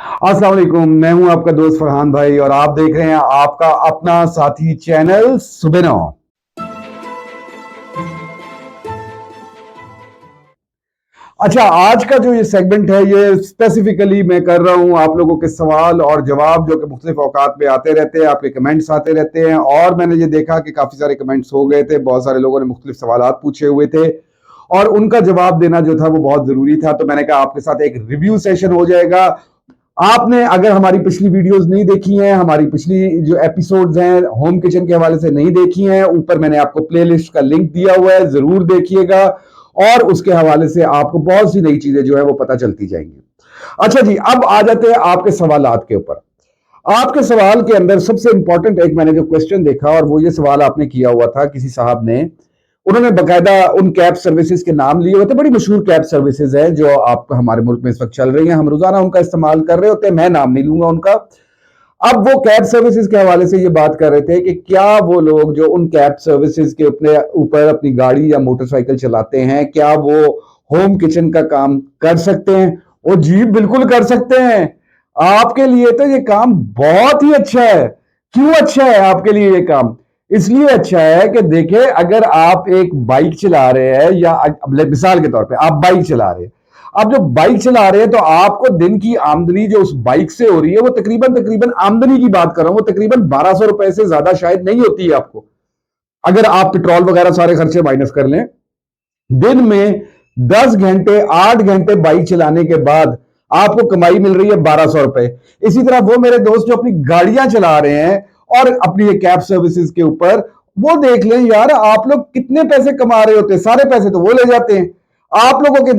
अस्सलाम वालेकुम, मैं हूं आपका दोस्त फरहान भाई और आप देख रहे हैं आपका अपना साथी चैनल सुबेनो। अच्छा, आज का जो ये सेगमेंट है ये स्पेसिफिकली मैं कर रहा हूं आप लोगों के सवाल और जवाब जो कि मुख्तलिफ औकात में आते रहते हैं, आपके कमेंट्स आते रहते हैं और मैंने ये देखा कि काफी सारे कमेंट्स हो गए थे, बहुत सारे लोगों ने मुख्तलिफ सवाल पूछे हुए थे और उनका जवाब देना जो था वो बहुत जरूरी था। तो मैंने कहा आपके साथ एक रिव्यू सेशन हो जाएगा। आपने अगर हमारी पिछली वीडियोस नहीं देखी हैं, हमारी पिछली जो एपिसोड्स हैं होम किचन के हवाले से नहीं देखी हैं, ऊपर मैंने आपको प्लेलिस्ट का लिंक दिया हुआ है, जरूर देखिएगा और उसके हवाले से आपको बहुत सी नई चीजें जो है वो पता चलती जाएंगी। अच्छा जी, अब आ जाते हैं आपके सवालात के ऊपर। आपके सवाल के अंदर सबसे इंपॉर्टेंट एक मैंने जो क्वेश्चन देखा और वो ये सवाल आपने किया हुआ था, किसी साहब ने, उन्होंने बकायदा उन कैब सर्विसेज के नाम लिए हुए थे। बड़ी मशहूर कैब सर्विसेज है जो आप हमारे मुल्क में इस वक्त चल रही हैं, हम रोजाना उनका इस्तेमाल कर रहे होते हैं, मैं नाम नहीं लूंगा उनका। अब वो कैब सर्विसेज के हवाले से ये बात कर रहे थे कि क्या वो लोग जो उन कैब सर्विसेज के अपने ऊपर अपनी गाड़ी या मोटरसाइकिल चलाते हैं, क्या वो होम किचन का काम कर सकते हैं? वो जी बिल्कुल कर सकते हैं। आपके लिए तो ये काम बहुत ही अच्छा है। क्यों अच्छा है आपके लिए ये काम? इसलिए अच्छा है कि देखिए, अगर आप एक बाइक चला रहे हैं या मिसाल के तौर पे आप बाइक चला रहे हैं, आप जो बाइक चला रहे हैं तो आपको दिन की आमदनी जो उस बाइक से हो रही है वो तकरीबन तकरीबन आमदनी की बात कर रहा हूं, वो तकरीबन 1200 रुपए से ज्यादा शायद नहीं होती है आपको, अगर आप पेट्रोल वगैरह सारे खर्चे माइनस कर लें। दिन में 10 घंटे 8 घंटे बाइक चलाने के बाद आपको कमाई मिल रही है 1200 रुपए। इसी तरह वो मेरे दोस्त जो अपनी गाड़ियां चला रहे हैं और अपनी कैब सर्विसेज के ऊपर, वो देख लें यार, आप लोग कितने पैसे कमा रहे होते हैं। सारे पैसे तो वो ले जाते हैं, आप लोगों के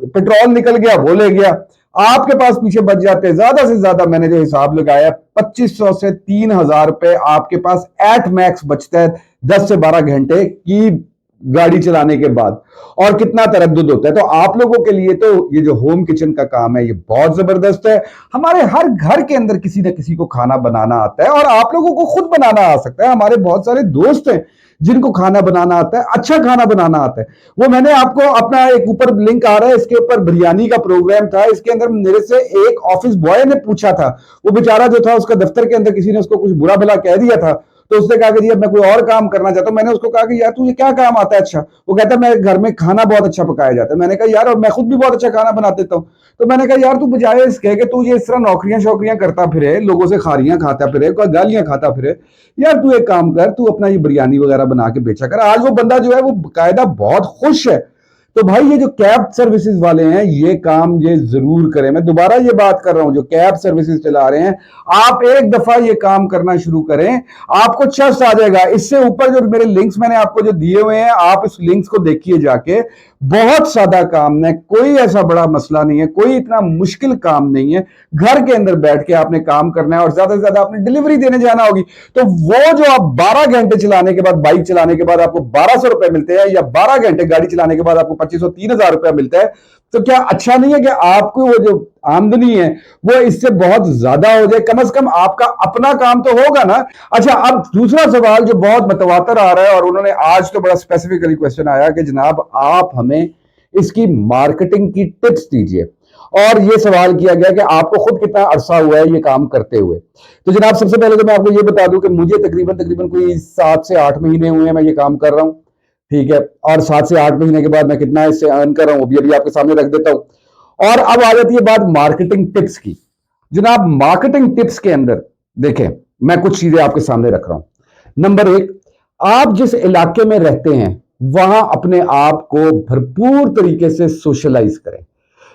पेट्रोल निकल गया वो ले गया, आपके पास पीछे बच जाते हैं ज्यादा से ज्यादा, मैंने जो हिसाब लगाया 2500 से 3000 रुपए आपके पास एट मैक्स बचता है 10 से 12 घंटे की गाड़ी चलाने के बाद। और कितना तरद्दुद होता है। तो आप लोगों के लिए तो ये जो होम किचन का काम है ये बहुत जबरदस्त है। हमारे हर घर के अंदर किसी न किसी को खाना बनाना आता है और आप लोगों को खुद बनाना आ सकता है। हमारे बहुत सारे दोस्त हैं जिनको खाना बनाना आता है, अच्छा खाना बनाना आता है। वो मैंने आपको अपना एक ऊपर लिंक आ रहा है, इसके ऊपर बिरयानी का प्रोग्राम था, इसके अंदर मेरे से एक ऑफिस बॉय ने पूछा था, वो बेचारा जो था उसका दफ्तर के अंदर किसी ने उसको कुछ बुरा भला कह दिया था, तो उसने कहा कि जी अब मैं कोई और काम करना चाहता हूं। मैंने उसको कहा कि यार तू ये क्या काम आता है? अच्छा, वो कहता है मैं घर में खाना बहुत अच्छा पकाया जाता है। मैंने कहा यार, और मैं खुद भी बहुत अच्छा खाना बना देता हूँ। तो मैंने कहा यार, तू बजाय इसके कि तू ये इस तरह नौकरियां शौकरियां करता फिरे, लोगों से खारियां खाता फिरे, गालियां खाता फिरे, यार तू एक काम कर, तू अपना ये बिरयानी वगैरह बना के बेचा कर। आज वो बंदा जो है वो बाकायदा बहुत खुश है। तो भाई ये जो कैब सर्विसेज वाले हैं ये काम ये जरूर करें। मैं दोबारा ये बात कर रहा हूं, जो कैब सर्विसेज चला रहे हैं, आप एक दफा ये काम करना शुरू करें, आपको चस्प आ जाएगा। इससे ऊपर जो मेरे लिंक्स मैंने आपको जो दिए हुए हैं, आप इस लिंक्स को देखिए जाके। बहुत सादा काम है, कोई ऐसा बड़ा मसला नहीं है, कोई इतना मुश्किल काम नहीं है। घर के अंदर बैठ के आपने काम करना है और ज्यादा से ज्यादा आपने डिलीवरी देने जाना होगी। तो वो जो आप 12 घंटे चलाने के बाद, बाइक चलाने के बाद आपको 1200 रुपए मिलते हैं, या 12 घंटे गाड़ी चलाने के बाद आपको 2500 3000 रुपया मिलता है, तो क्या अच्छा नहीं है कि आपको वो जो आमदनी है वो इससे बहुत ज्यादा हो जाए? कम से कम आपका अपना काम तो होगा ना। अच्छा, अब दूसरा सवाल जो बहुत मतवातर आ रहा है और उन्होंने आज तो बड़ा स्पेसिफिकली क्वेश्चन आया कि जनाब आप हमें इसकी मार्केटिंग की टिप्स दीजिए। और ये सवाल किया गया कि आपको खुद कितना अरसा हुआ है ये काम करते हुए। तो जनाब सबसे पहले तो मैं आपको ये बता दूं कि मुझे तकरीबन तकरीबन कोई 7 से 8 महीने हुए हैं मैं ये काम कर रहा हूं, ठीक है। और 7 से 8 महीने के बाद मैं कितना इससे अर्न कर रहा हूं अभी आपके सामने रख देता हूं। और अब आ जाती है बात मार्केटिंग टिप्स की। जनाब मार्केटिंग टिप्स के अंदर देखें, मैं कुछ चीजें आपके सामने रख रहा हूं। नंबर 1, आप जिस इलाके में रहते हैं वहां अपने आप को भरपूर तरीके से सोशलाइज करें।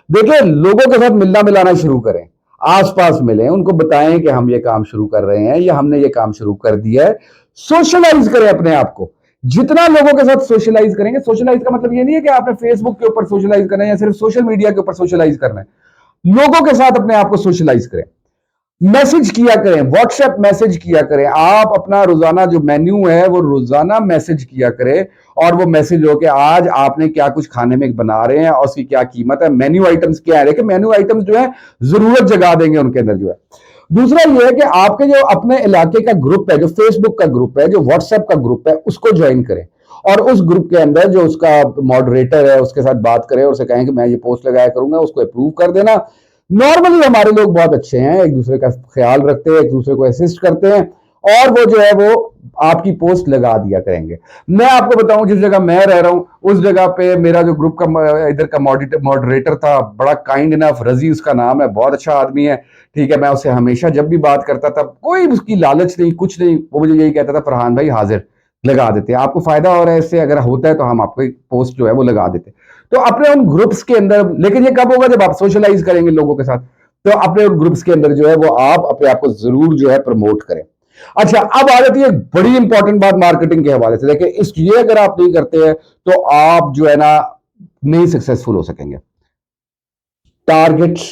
देखिए, लोगों के साथ मिलना मिलाना शुरू करें, आसपास मिलें, उनको बताएं कि हम ये काम शुरू कर रहे हैं या हमने ये काम शुरू कर दिया है। सोशलाइज करें अपने आप को। जितना लोगों के साथ सोशलाइज करेंगे, सोशलाइज का मतलब ये नहीं है कि आपने फेसबुक के ऊपर सोशलाइज करना है या सिर्फ सोशल मीडिया के ऊपर सोशलाइज करना है। लोगों के साथ अपने आप को सोशलाइज करें, मैसेज किया करें, व्हाट्सएप मैसेज किया करें। आप अपना रोजाना जो मेन्यू है वो रोजाना मैसेज किया करें, और वो मैसेज हो कि आज आपने क्या कुछ खाने में बना रहे हैं और उसकी क्या कीमत है, मेन्यू आइटम्स क्या है। देखिए, मेन्यू आइटम्स जो है जरूरत जगा देंगे उनके अंदर जो है। दूसरा ये है कि आपके जो अपने इलाके का ग्रुप है, जो फेसबुक का ग्रुप है, जो व्हाट्सएप का ग्रुप है, उसको ज्वाइन करें और उस ग्रुप के अंदर जो उसका मॉडरेटर है उसके साथ बात करें और उसे कहें कि मैं ये पोस्ट लगाया करूंगा, उसको अप्रूव कर देना। नॉर्मली हमारे लोग बहुत अच्छे हैं, एक दूसरे का ख्याल रखते हैं, एक दूसरे को असिस्ट करते हैं, और वो जो है वो आपकी पोस्ट लगा दिया करेंगे। मैं आपको बताऊं, जिस जगह मैं रह रहा हूं उस जगह पे मेरा जो ग्रुप का इधर का मॉडरेटर था, बड़ा काइंड इनफ, रजी उसका नाम है, बहुत अच्छा आदमी है, ठीक है। मैं उससे हमेशा जब भी बात करता था, कोई उसकी लालच नहीं, कुछ नहीं, वो मुझे यही कहता था, फरहान भाई हाजिर, लगा देते हैं, आपको फायदा हो रहा है इससे, अगर होता है तो हम आपको एक पोस्ट जो है वो लगा देते हैं। तो अपने उन ग्रुप्स के अंदर, लेकिन ये कब होगा, जब आप सोशलाइज करेंगे लोगों के साथ, तो अपने उन ग्रुप्स के अंदर जो है वो आप अपने आप को जरूर जो है प्रमोट करें। अच्छा, अब आ जाती है एक बड़ी इंपॉर्टेंट बात मार्केटिंग के हवाले से। देखिए, इस ये अगर आप नहीं करते हैं तो आप जो है ना नहीं सक्सेसफुल हो सकेंगे। टारगेट्स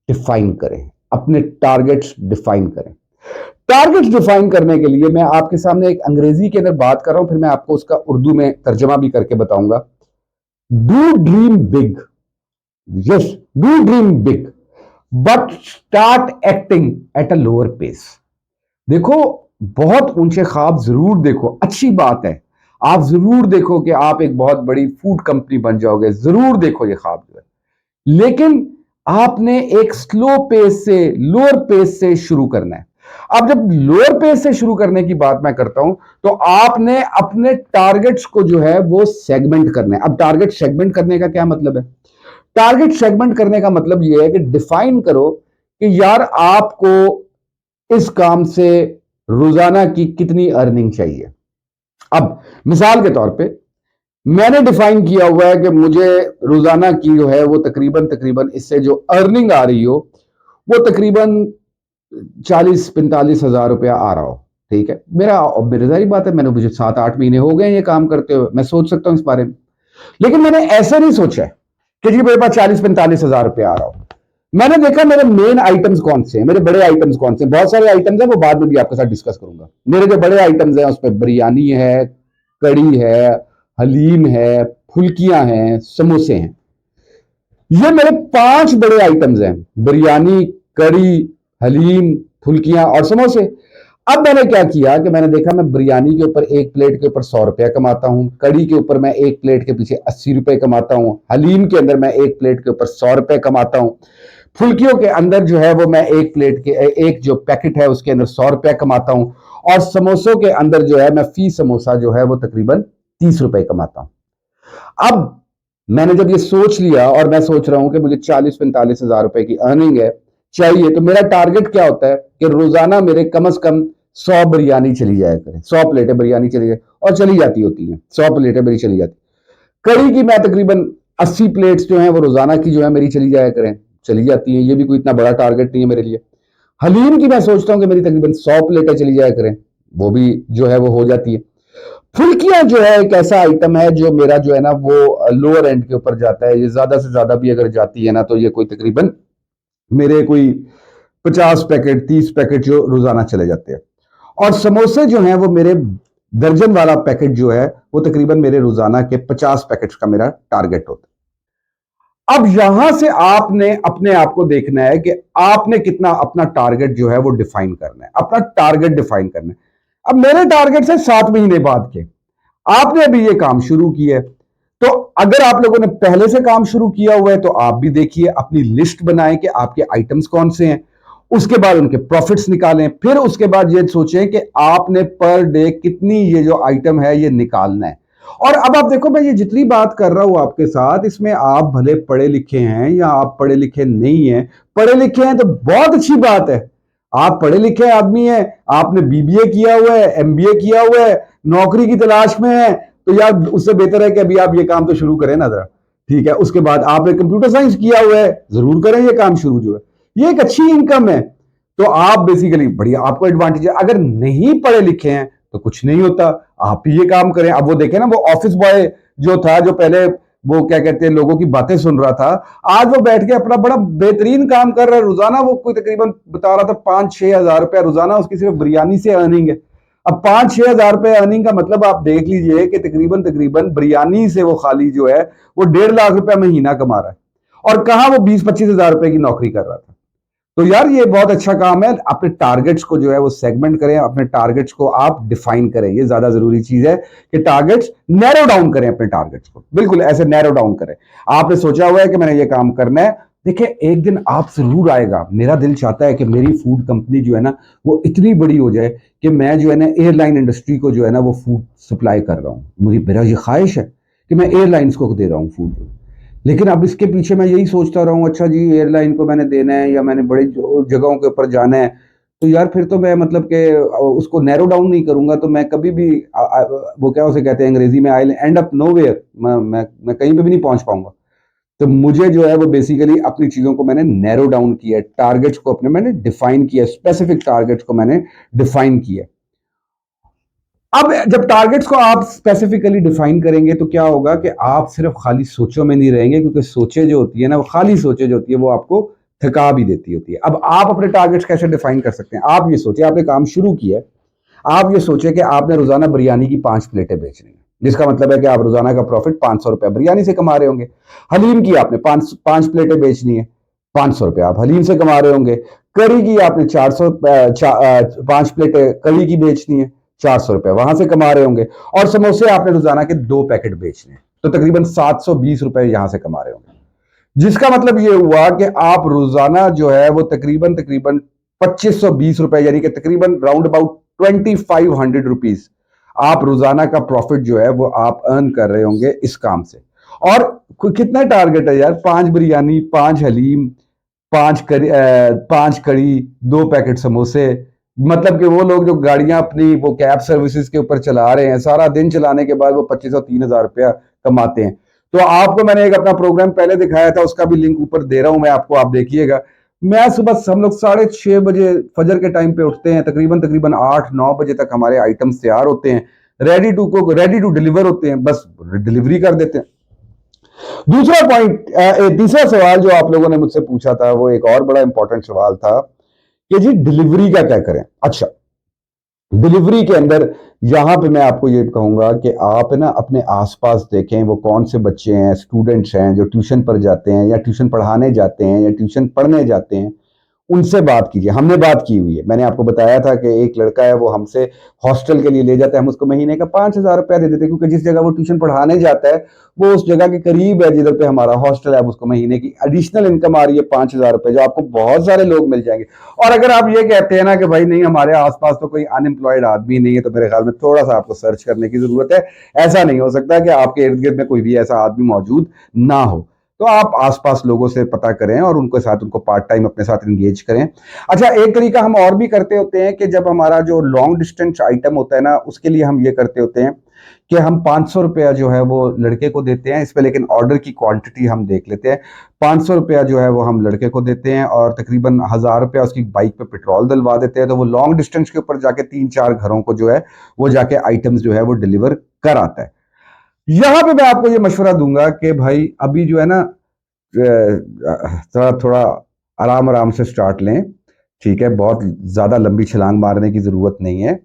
डिफाइन करें, अपने टारगेट्स डिफाइन करें। टारगेट्स डिफाइन करने के लिए मैं आपके सामने एक अंग्रेजी के अंदर बात कर रहा हूं, फिर मैं आपको उसका उर्दू में तर्जमा भी करके बताऊंगा। Do dream big, yes, do dream big, but start acting at a lower pace. देखो, बहुत ऊंचे ख्वाब जरूर देखो, अच्छी बात है, आप जरूर देखो कि आप एक बहुत बड़ी फूड कंपनी बन जाओगे, जरूर देखो ये ख्वाब जो है, लेकिन आपने एक स्लो पेस से, लोअर पेस से शुरू करना है। अब जब लोअर पेस से शुरू करने की बात मैं करता हूं, तो आपने अपने टारगेट्स को जो है वो सेगमेंट करना है। अब टारगेट सेगमेंट करने का क्या मतलब है? टारगेट सेगमेंट करने का मतलब यह है कि डिफाइन करो कि यार आपको इस काम से रोजाना की कितनी अर्निंग चाहिए। अब मिसाल के तौर पे मैंने डिफाइन किया हुआ है कि मुझे रोजाना की जो है वो तकरीबन तकरीबन इससे जो अर्निंग आ रही हो वो तकरीबन 40-45 हजार रुपया आ रहा हो, ठीक है। मेरी जारी बात है, मुझे 7-8 महीने हो गए ये काम करते हुए, मैं सोच सकता हूं इस बारे में, लेकिन मैंने ऐसे नहीं सोचा है कि जी मेरे पास 40-45 हजार रुपया आ रहा हो। मैंने देखा मेरे मेन आइटम्स कौन से हैं, मेरे बड़े आइटम्स कौन से हैं। बहुत सारे आइटम्स हैं, वो बाद में भी आपके साथ डिस्कस करूंगा। मेरे जो बड़े आइटम्स हैं उसमें बिरयानी है, कड़ी है, हलीम है, फुल्कियां हैं, समोसे हैं। ये मेरे 5 बड़े आइटम्स हैं, बिरयानी, कड़ी, हलीम, फुल्कियां और समोसे। अब मैंने क्या किया कि मैंने देखा मैं बिरयानी के ऊपर एक प्लेट के ऊपर 100 रुपया कमाता हूं, कड़ी के ऊपर मैं एक प्लेट के पीछे 80 रुपए कमाता हूं, हलीम के अंदर मैं एक प्लेट के ऊपर 100 रुपए कमाता हूं, फुल्कियों के अंदर जो है वो मैं एक प्लेट के एक जो पैकेट है उसके अंदर 100 रुपया कमाता हूं, और समोसों के अंदर जो है मैं फी समोसा जो है वो तकरीबन 30 रुपए कमाता हूं। अब मैंने जब ये सोच लिया और मैं सोच रहा हूं कि मुझे 40-45 हजार रुपए की अर्निंग है चाहिए, तो मेरा टारगेट क्या होता है कि रोजाना मेरे कम से कम 100 बिरयानी चली जाया करे, 100 प्लेटें बिरयानी चली जाए, और चली जाती होती हैं, 100 प्लेटें मेरी चली जाती। कड़ी की मैं तकरीबन 80 प्लेट्स जो है वो रोजाना की जो है मेरी चली जाया करें, चली जाती हैं, ये भी कोई इतना बड़ा टारगेट नहीं है मेरे लिए। हलीम की मैं सोचता हूं कि मेरी तकरीबन 100 प्लेटें चली जाया करें, वो भी जो है वो हो जाती है। फुल्कियां जो है एक ऐसा आइटम है जो मेरा जो है ना वो लोअर एंड के ऊपर जाता है, ये ज्यादा से ज्यादा भी अगर जाती है ना तो ये कोई तकरीबन मेरे कोई 50 पैकेट 30 पैकेट जो रोजाना चले जाते हैं। और समोसे जो हैं वो मेरे दर्जन वाला पैकेट जो है वो तकरीबन मेरे रोजाना के 50 पैकेट्स का मेरा टारगेट होता है। अब यहां से आपने अपने आप को देखना है कि आपने कितना अपना टारगेट जो है वो डिफाइन करना है, अपना टारगेट डिफाइन करना है। अब मेरे टारगेट है 7 महीने बाद के, आपने अभी ये काम शुरू किया है, तो अगर आप लोगों ने पहले से काम शुरू किया हुआ है तो आप भी देखिए, अपनी लिस्ट बनाएं कि आपके आइटम्स कौन से हैं, उसके बाद उनके प्रॉफिट्स निकालें, फिर उसके बाद ये सोचें कि आपने पर डे कितनी ये जो आइटम है ये निकालना है। और अब आप देखो, मैं ये जितनी बात कर रहा हूं आपके साथ, इसमें आप भले पढ़े लिखे हैं या आप पढ़े लिखे नहीं हैं, पढ़े लिखे हैं तो बहुत अच्छी बात है, आप पढ़े लिखे आदमी हैं, आपने बीबीए किया हुआ है, एमबीए किया हुआ है, नौकरी की तलाश में है, तो यार उससे बेहतर है कि अभी आप ये काम तो शुरू करें ना जरा, ठीक है। उसके बाद आपने कंप्यूटर साइंस किया हुआ है, जरूर करें ये काम शुरू, जो है ये एक अच्छी इनकम है, तो आप बेसिकली बढ़िया, आपको एडवांटेज है। अगर नहीं पढ़े लिखे हैं तो कुछ नहीं होता, आप ये काम करें। अब वो देखें ना, वो ऑफिस बॉय जो था, जो पहले वो क्या कहते हैं लोगों की बातें सुन रहा था, आज वो बैठ के अपना बड़ा बेहतरीन काम कर रहा है। रोजाना वो कोई तकरीबन बता रहा था 5-6 हजार रुपया रोजाना उसकी सिर्फ बिरयानी से अर्निंग है। अब 5-6 हजार रुपए अर्निंग का मतलब आप देख लीजिए कि तकरीबन तकरीबन बिरयानी से वो खाली जो है वो 1.5 लाख रुपया महीना कमा रहा है, और कहां वो 20-25 हजार रुपए की नौकरी कर रहा था। तो यार ये बहुत अच्छा काम है। अपने टारगेट्स को जो है वो सेगमेंट करें, अपने टारगेट्स को आप डिफाइन करें, ये ज्यादा जरूरी चीज है कि टारगेट्स नैरो डाउन करें, अपने टारगेट्स को बिल्कुल ऐसे नैरो डाउन करें। आपने सोचा हुआ है कि मैंने ये काम करना है, देखिए एक दिन आप जरूर आएगा, मेरा दिल चाहता है कि मेरी फूड कंपनी जो है ना वो इतनी बड़ी हो जाए कि मैं जो है ना एयरलाइन इंडस्ट्री को जो है ना वो फूड सप्लाई कर रहा हूँ। मुझे मेरा ये ख्वाहिश है कि मैं एयरलाइंस को दे रहा हूँ फूड। लेकिन अब इसके पीछे मैं यही सोचता रहा हूँ, अच्छा जी एयरलाइन को मैंने देना है या मैंने बड़ी जगहों के ऊपर जाना है, तो यार फिर तो मैं मतलब कि उसको नैरो डाउन नहीं करूंगा तो मैं कभी भी वो क्या उसे कहते हैं अंग्रेजी में, आई एंड अप नोवेयर, मैं कहीं पे भी नहीं पहुंच पाऊंगा। तो मुझे जो है वो बेसिकली अपनी चीजों को मैंने नैरो डाउन किया, टारगेट्स को अपने मैंने डिफाइन किया, स्पेसिफिक टारगेट्स को मैंने डिफाइन किया। अब जब टारगेट्स को आप स्पेसिफिकली डिफाइन करेंगे तो क्या होगा कि आप सिर्फ खाली सोचों में नहीं रहेंगे, क्योंकि सोचें जो होती है ना वो खाली सोचें जो होती है वो आपको थका भी देती होती है। अब आप अपने टारगेट्स कैसे डिफाइन कर सकते हैं? आप ये सोचिए, आपने काम शुरू किया है, आप ये सोचिए कि आपने रोजाना बिरयानी की 5 प्लेटें बेचनी है, जिसका मतलब है कि आप रोजाना का प्रॉफिट 500 रुपया बिरयानी से कमा रहे होंगे। हलीम की आपने पांच पांच प्लेटें बेचनी है, 500 रुपया आप हलीम से कमा रहे होंगे। करी की आपने 5 प्लेटें करी की बेचनी है, 400 रुपया वहां से कमा रहे होंगे। और समोसे आपने रोजाना के 2 पैकेट बेचने हैं, तो तकरीबन 720 रुपए यहां से कमा रहे होंगे। जिसका मतलब ये हुआ कि आप रोजाना जो है वो तकरीबन तकरीबन 2520 रुपए, यानी कि तकरीबन राउंड अबाउट 2500 रुपीज आप रोजाना का प्रॉफिट जो है वो आप अर्न कर रहे होंगे इस काम से। और कितना टारगेट है यार, 5 बिरयानी, 5 हलीम, 5 कड़ी, 2 पैकेट समोसे। मतलब कि वो लोग जो गाड़ियां अपनी वो कैब सर्विसेज के ऊपर चला रहे हैं, सारा दिन चलाने के बाद वो 2500-3000 रुपया कमाते हैं। तो आपको मैंने एक अपना प्रोग्राम पहले दिखाया था, उसका भी लिंक ऊपर दे रहा हूं मैं आपको, आप देखिएगा। मैं सुबह हम लोग 6:30 बजे फजर के टाइम पे उठते हैं, तकरीबन तकरीबन 8-9 बजे तक हमारे आइटम्स तैयार होते हैं, रेडी टू डिलीवर होते हैं, बस डिलीवरी कर देते हैं। दूसरा पॉइंट, तीसरा सवाल जो आप लोगों ने मुझसे पूछा था वो एक और बड़ा इंपॉर्टेंट सवाल था कि जी डिलीवरी का क्या करें। अच्छा, डिलीवरी के अंदर यहां पे मैं आपको ये कहूंगा कि आप ना अपने आसपास देखें वो कौन से बच्चे हैं, स्टूडेंट्स हैं जो ट्यूशन पर जाते हैं या ट्यूशन पढ़ाने जाते हैं या ट्यूशन पढ़ने जाते हैं, उनसे बात कीजिए। हमने बात की हुई है, मैंने आपको बताया था कि एक लड़का है वो हमसे हॉस्टल के लिए ले जाता है, हम उसको महीने का 5,000 रुपया दे देते हैं, क्योंकि जिस जगह वो ट्यूशन पढ़ाने जाता है वो उस जगह के करीब है जिधर पे हमारा हॉस्टल है। उसको महीने की एडिशनल इनकम आ रही है 5,000 रुपये, जो आपको बहुत सारे लोग मिल जाएंगे। और अगर आप ये कहते हैं ना कि भाई नहीं हमारे आसपास तो कोई अनएम्प्लॉयड आदमी नहीं है, तो मेरे ख्याल में थोड़ा सा आपको सर्च करने की जरूरत है। ऐसा नहीं हो सकता कि आपके इर्द गिर्द में कोई भी ऐसा आदमी मौजूद ना हो। तो आप आसपास लोगों से पता करें और उनके साथ उनको पार्ट टाइम अपने साथ एंगेज करें। अच्छा, एक तरीका हम और भी करते होते हैं कि जब हमारा जो लॉन्ग डिस्टेंस आइटम होता है ना उसके लिए हम ये करते होते हैं कि हम 500 रुपया जो है वो लड़के को देते हैं इसमें, लेकिन ऑर्डर की क्वांटिटी हम देख लेते हैं। 500 रुपया जो है वो हम लड़के को देते हैं और तकरीबन 1000 रुपया उसकी बाइक पे पेट्रोल डलवा देते हैं, तो वो लॉन्ग डिस्टेंस के ऊपर जाके 3-4 घरों को जो है वो जाके आइटम्स जो है वो डिलीवर कर आता है। यहां पे मैं आपको ये मशवरा दूंगा कि भाई अभी जो है ना थोड़ा थोड़ा आराम आराम से स्टार्ट लें, ठीक है, बहुत ज्यादा लंबी छलांग मारने की जरूरत नहीं है।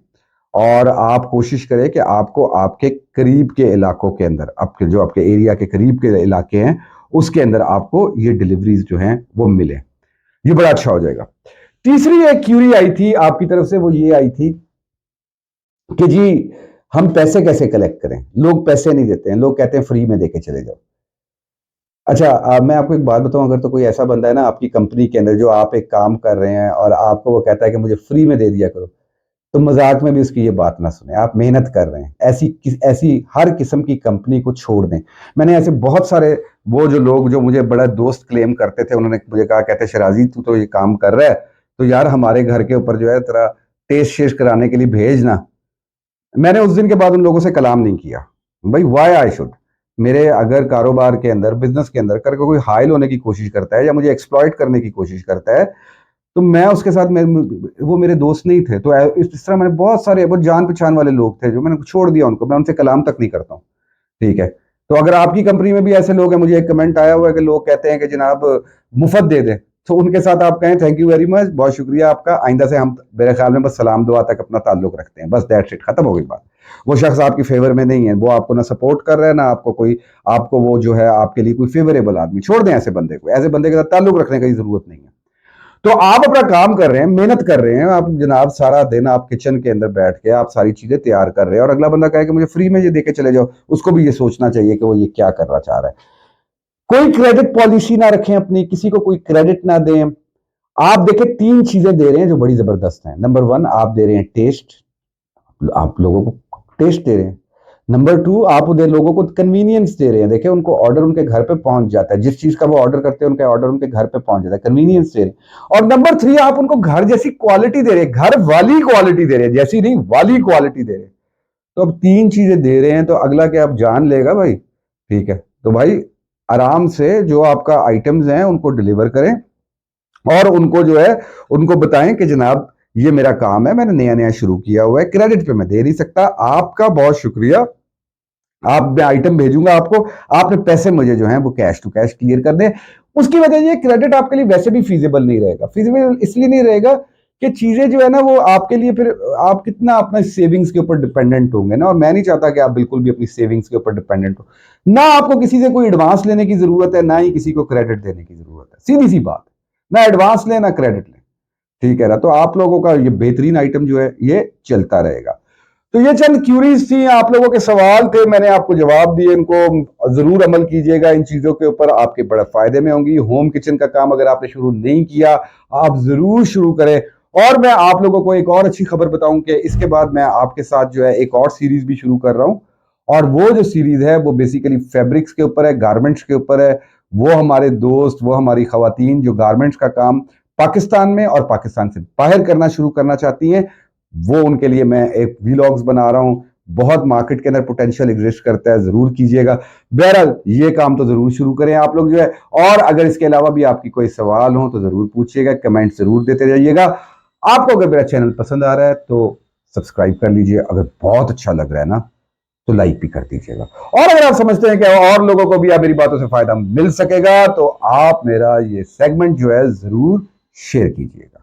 और आप कोशिश करें कि आपको आपके करीब के इलाकों के अंदर, आपके जो आपके एरिया के करीब के इलाके हैं उसके अंदर आपको ये डिलीवरीज जो हैं वो मिले। ये बड़ा अच्छा हो जाएगा। तीसरी एक क्यूरी आई थी आपकी तरफ से, वो ये आई थी कि जी हम पैसे कैसे कलेक्ट करें। लोग पैसे नहीं देते हैं, लोग कहते हैं फ्री में देके चले जाओ। अच्छा, मैं आपको एक बात बताऊं, अगर तो कोई ऐसा बंदा है ना आपकी कंपनी के अंदर जो आप एक काम कर रहे हैं और आपको वो कहता है कि मुझे फ्री में दे दिया करो, तो मजाक में भी उसकी ये बात ना सुने। आप मेहनत कर रहे हैं, ऐसी हर किस्म की कंपनी को छोड़ दें। मैंने ऐसे बहुत सारे वो जो लोग जो मुझे बड़ा दोस्त क्लेम करते थे, उन्होंने मुझे कहा, कहते शराजी तू तो ये काम कर रहा है तो यार हमारे घर के ऊपर जो है तेरा टेस्ट शेस्ट कराने के लिए भेजना। मैंने उस दिन के बाद उन लोगों से कलाम नहीं किया। भाई वाई आई शुड, मेरे अगर कारोबार के अंदर बिजनेस के अंदर करके कोई हाइल होने की कोशिश करता है या मुझे एक्सप्लॉइट करने की कोशिश करता है, तो मैं उसके साथ वो मेरे दोस्त नहीं थे। तो इस तरह मैंने बहुत सारे बहुत जान पहचान वाले लोग थे जो मैंने छोड़ दिया उनको, मैं उनसे कलाम तक नहीं करता हूँ। ठीक है, तो अगर आपकी कंपनी में भी ऐसे लोग हैं, मुझे एक कमेंट आया हुआ है कि लोग कहते हैं कि जनाब मुफ्त दे दें, तो उनके साथ आप कहें थैंक यू वेरी मच, बहुत शुक्रिया आपका, आइंदा से हम मेरे ख्याल में बस सलाम दुआ तक अपना ताल्लुक रखते हैं, बस दैट्स इट, खत्म हो गई बात। वो शख्स आपकी फेवर में नहीं है, वो आपको ना सपोर्ट कर रहा है ना आपको कोई, आपको वो जो है आपके लिए कोई फेवरेबल आदमी। छोड़ दें ऐसे बंदे को, ऐसे बंदे के साथ ताल्लुक रखने की जरूरत नहीं है। तो आप अपना काम कर रहे हैं, मेहनत कर रहे हैं, आप जनाब सारा दिन आप किचन के अंदर बैठ के आप सारी चीजें तैयार कर रहे हैं, और अगला बंदा कहे कि मुझे फ्री में ये देके चले जाओ, उसको भी ये सोचना चाहिए कि वो ये क्या करना चाह रहा है। कोई क्रेडिट पॉलिसी ना रखें अपनी, किसी को कोई क्रेडिट ना दें। आप देखें 3 चीजें दे रहे हैं जो बड़ी जबरदस्त हैं। नंबर 1 आप दे रहे हैं टेस्ट, आप लोगों को टेस्ट दे रहे हैं। नंबर 2 आप उधर लोगों को कन्वीनियंस दे रहे हैं, देखिए उनको ऑर्डर उनके घर पे पहुंच जाता है, जिस चीज का वो ऑर्डर करते हैं उनका ऑर्डर उनके घर पे पहुंच जाता है, कन्वीनियंस दे रहे हैं। और नंबर 3 आप उनको घर जैसी क्वालिटी दे रहे हैं, घर वाली क्वालिटी दे रहे हैं, जैसी नहीं वाली क्वालिटी दे रहे हैं। तो अब 3 चीजें दे रहे हैं तो अगला क्या आप जान लेगा भाई, ठीक है। तो भाई आराम से जो आपका आइटम्स हैं उनको डिलीवर करें और उनको जो है उनको बताएं कि जनाब ये मेरा काम है, मैंने नया नया शुरू किया हुआ है, क्रेडिट पे मैं दे नहीं सकता, आपका बहुत शुक्रिया, आप मैं आइटम भेजूंगा आपको, आपने पैसे मुझे जो है वो कैश टू कैश क्लियर कर दें। उसकी वजह ये क्रेडिट आपके लिए वैसे भी फीजिबल नहीं रहेगा। फीजिबल इसलिए नहीं रहेगा कि चीजें जो है ना वो आपके लिए फिर आप कितना अपना सेविंग्स के ऊपर डिपेंडेंट होंगे ना, और मैं नहीं चाहता कि आप बिल्कुल भी अपनी सेविंग्स के ऊपर डिपेंडेंट हो। ना आपको किसी से कोई एडवांस लेने की जरूरत है, ना ही किसी को क्रेडिट देने की जरूरत है, सीधी सी बात, ना एडवांस लें ना क्रेडिट लें, ठीक है ना। तो आप लोगों का ये बेहतरीन आइटम जो है ये चलता रहेगा। तो ये चंद क्यूरीज थी, आप लोगों के सवाल थे, मैंने आपको जवाब दिए, इनको जरूर अमल कीजिएगा, इन चीजों के ऊपर आपके बड़े फायदे में होंगी। होम किचन का काम अगर आपने शुरू नहीं किया आप जरूर शुरू करें। और मैं आप लोगों को एक और अच्छी खबर बताऊं कि इसके बाद मैं आपके साथ जो है एक और सीरीज भी शुरू कर रहा हूं, और वो जो सीरीज है वो बेसिकली फैब्रिक्स के ऊपर है, गारमेंट्स के ऊपर है। वो हमारे दोस्त, वो हमारी खवातीन जो गारमेंट्स का काम पाकिस्तान में और पाकिस्तान से बाहर करना शुरू करना चाहती हैं, वो उनके लिए मैं एक व्लॉग्स बना रहा हूं। बहुत मार्केट के अंदर पोटेंशियल एग्जिस्ट करता है, जरूर कीजिएगा। बहरहाल ये काम तो जरूर शुरू करें आप लोग जो है। और अगर इसके अलावा भी आपकी कोई सवाल हो तो जरूर पूछिएगा, कमेंट जरूर देते जाइएगा। आपको अगर मेरा चैनल पसंद आ रहा है तो सब्सक्राइब कर लीजिए, अगर बहुत अच्छा लग रहा है ना तो लाइक भी कर दीजिएगा। और अगर आप समझते हैं कि और लोगों को भी आप मेरी बातों से फायदा मिल सकेगा तो आप मेरा ये सेगमेंट जो है जरूर शेयर कीजिएगा।